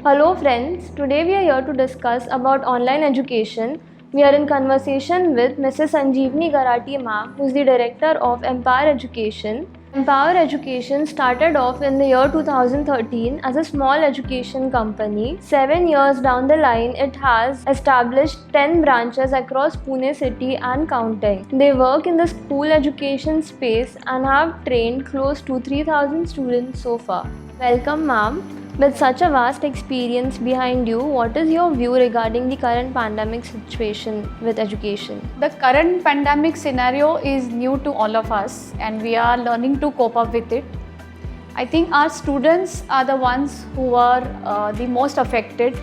Hello friends, today we are here to discuss about online education. We are in conversation with Mrs. Sanjeevani Garati ma'am, who is the director of Empower Education. Empower Education started off in the year 2013 as a small education company. 7 years down the line, it has established 10 branches across Pune city and counting. They work in the school education space and have trained close to 3,000 students so far. Welcome ma'am. With such a vast experience behind you, what is your view regarding the current pandemic situation with education? The current pandemic scenario is new to all of us and we are learning to cope up with it. I think our students are the ones who are the most affected,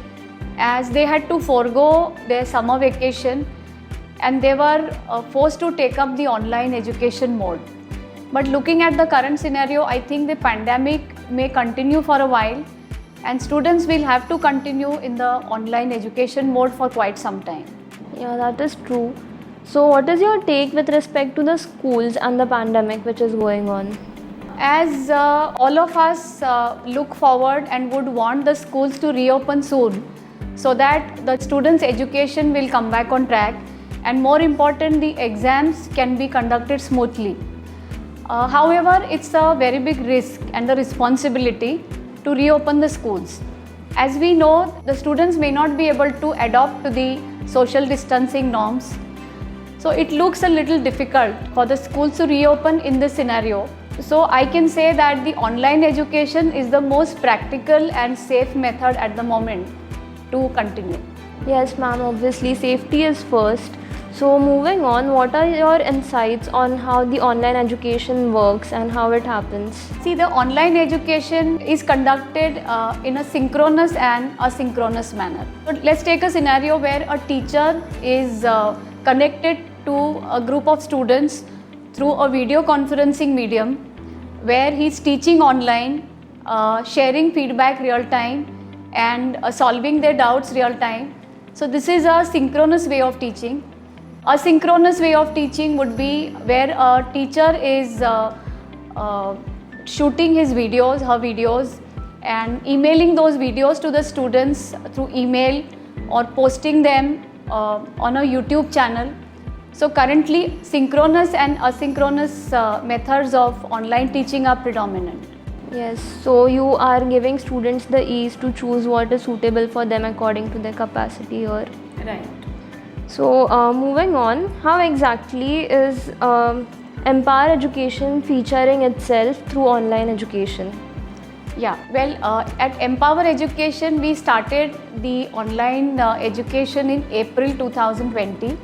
as they had to forego their summer vacation and they were forced to take up the online education mode. But looking at the current scenario, I think the pandemic may continue for a while and students will have to continue in the online education mode for quite some time. Yeah, that is true. So what is your take with respect to the schools and the pandemic which is going on? As all of us look forward and would want the schools to reopen soon so that the students' education will come back on track, and more important, the exams can be conducted smoothly. However, it's a very big risk and the responsibility to reopen the schools. As we know, the students may not be able to adopt to the social distancing norms. So it looks a little difficult for the schools to reopen in this scenario. So I can say that the online education is the most practical and safe method at the moment to continue. Yes ma'am, obviously safety is first. So moving on, what are your insights on how the online education works and how it happens? See, the online education is conducted in a synchronous and asynchronous manner. So let's take a scenario where a teacher is connected to a group of students through a video conferencing medium where he's teaching online, sharing feedback real time and solving their doubts real time. So this is a synchronous way of teaching. Asynchronous way of teaching would be where a teacher is shooting his videos, her videos, and emailing those videos to the students through email or posting them on a YouTube channel. So currently, synchronous and asynchronous methods of online teaching are predominant. Yes, so you are giving students the ease to choose what is suitable for them according to their capacity or... Right. So moving on, how exactly is Empower Education featuring itself through online education? Yeah, well, at Empower Education, we started the online education in April 2020.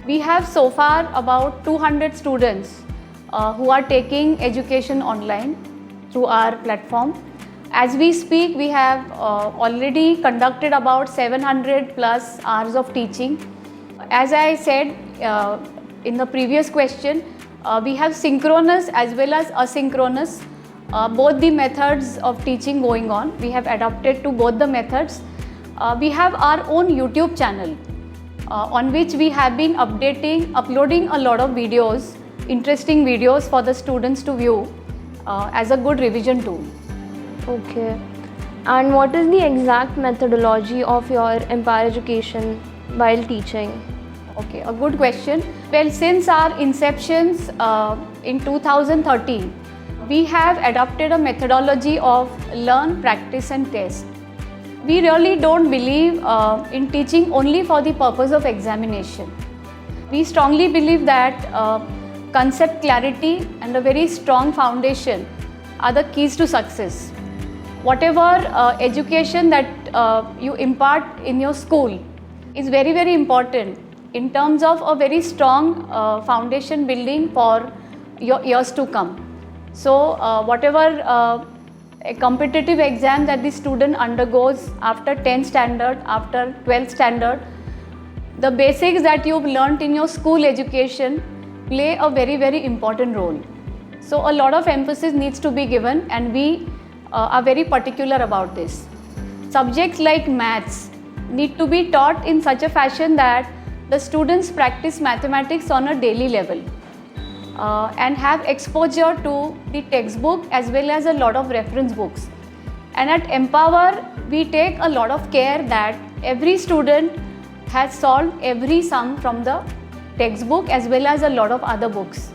We have so far about 200 students who are taking education online through our platform. As we speak, we have already conducted about 700 plus hours of teaching. As I said in the previous question, we have synchronous as well as asynchronous, both the methods of teaching going on. We have adapted to both the methods. We have our own YouTube channel on which we have been uploading a lot of videos, interesting videos for the students to view as a good revision tool. Okay. And what is the exact methodology of your Empower Education while teaching? Okay, a good question. Well, since our inceptions in 2013, we have adopted a methodology of learn, practice and test. We really don't believe in teaching only for the purpose of examination. We strongly believe that concept clarity and a very strong foundation are the keys to success. Whatever education that you impart in your school is very, very important in terms of a very strong foundation building for your years to come. So whatever a competitive exam that the student undergoes after 10th standard, after 12th standard, the basics that you've learnt in your school education play a very, very important role. So a lot of emphasis needs to be given and we are very particular about this. Subjects like maths need to be taught in such a fashion that the students practice mathematics on a daily level and have exposure to the textbook as well as a lot of reference books. And at Empower, we take a lot of care that every student has solved every sum from the textbook as well as a lot of other books.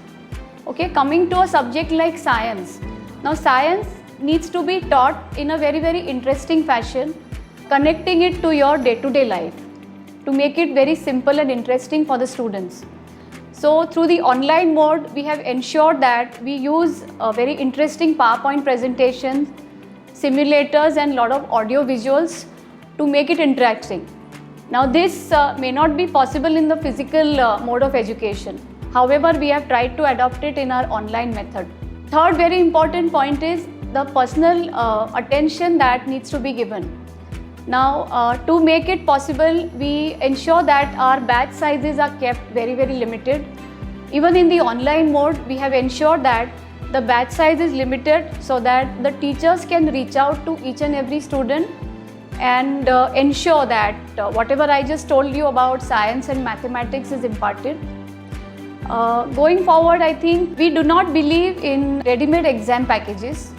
Okay, coming to a subject like science. Now science needs to be taught in a very, very interesting fashion, connecting it to your day-to-day life to make it very simple and interesting for the students. So through the online mode, we have ensured that we use a very interesting PowerPoint presentations, simulators and lot of audio visuals to make it interacting. Now this may not be possible in the physical mode of education. However, we have tried to adopt it in our online method. Third very important point is the personal attention that needs to be given. Now to make it possible, we ensure that our batch sizes are kept very, very limited. Even in the online mode, we have ensured that the batch size is limited so that the teachers can reach out to each and every student and ensure that whatever I just told you about science and mathematics is imparted. Going forward, I think we do not believe in ready-made exam packages.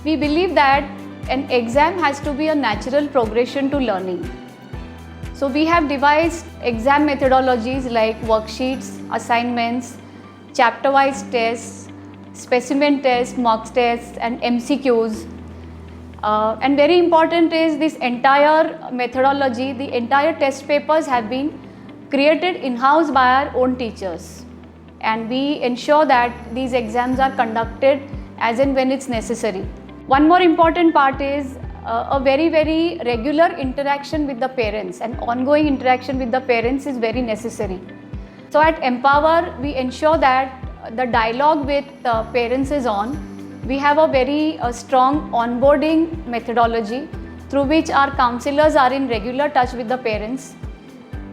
We believe that an exam has to be a natural progression to learning. So we have devised exam methodologies like worksheets, assignments, chapter-wise tests, specimen tests, mock tests and MCQs. And very important is this entire methodology, the entire test papers have been created in-house by our own teachers. And we ensure that these exams are conducted as and when it's necessary. One more important part is a very, very regular interaction with the parents, and ongoing interaction with the parents is very necessary. So at Empower, we ensure that the dialogue with parents is on. We have a very strong onboarding methodology through which our counselors are in regular touch with the parents.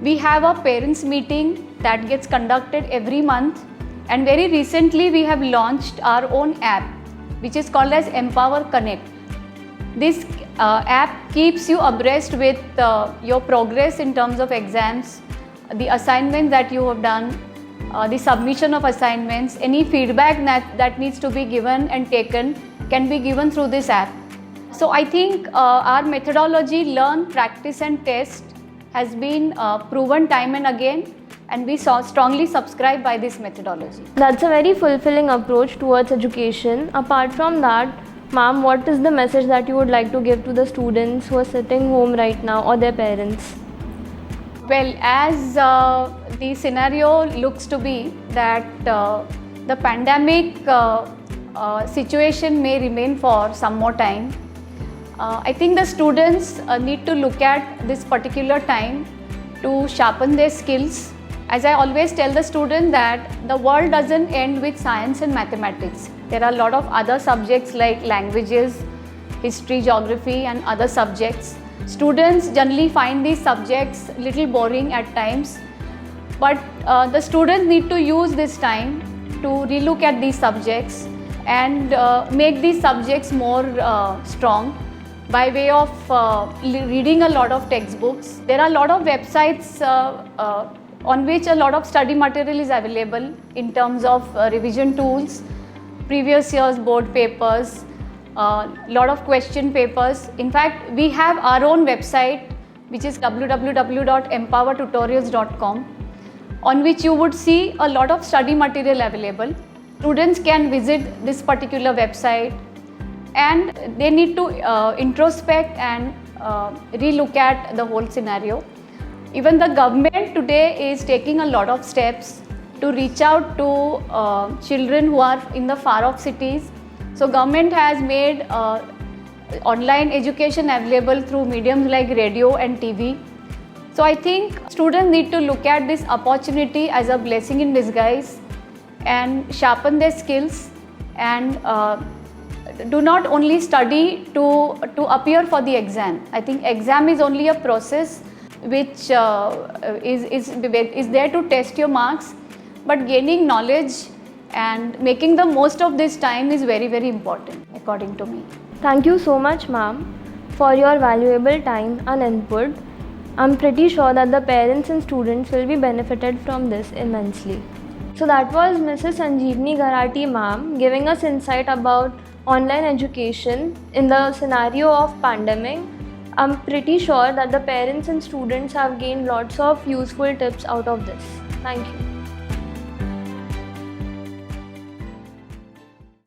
We have a parents meeting that gets conducted every month, and very recently we have launched our own app which is called as Empower Connect. This app keeps you abreast with your progress in terms of exams, the assignments that you have done, the submission of assignments, any feedback that needs to be given and taken can be given through this app. So I think our methodology, learn, practice and test, has been proven time and again, and we strongly subscribe by this methodology. That's a very fulfilling approach towards education. Apart from that, ma'am, what is the message that you would like to give to the students who are sitting home right now or their parents? Well, as the scenario looks to be that the pandemic situation may remain for some more time, I think the students need to look at this particular time to sharpen their skills. As I always tell the student that the world doesn't end with science and mathematics. There are a lot of other subjects like languages, history, geography and other subjects. Students generally find these subjects little boring at times, but the students need to use this time to relook at these subjects and make these subjects more strong by way of reading a lot of textbooks. There are a lot of websites on which a lot of study material is available in terms of revision tools, previous year's board papers, lot of question papers. In fact, we have our own website which is www.empowertutorials.com, on which you would see a lot of study material available. Students can visit this particular website and they need to introspect and relook at the whole scenario. Even the government today is taking a lot of steps to reach out to children who are in the far off cities. So government has made online education available through mediums like radio and TV. So I think students need to look at this opportunity as a blessing in disguise and sharpen their skills and do not only study to appear for the exam. I think exam is only a process which is there to test your marks, but gaining knowledge and making the most of this time is very, very important according to me. Thank you so much, ma'am, for your valuable time and input. I'm pretty sure that the parents and students will be benefited from this immensely. So that was Mrs. Sanjeevani Garati ma'am giving us insight about online education in the scenario of pandemic, I'm pretty sure that the parents and students have gained lots of useful tips out of this. Thank you.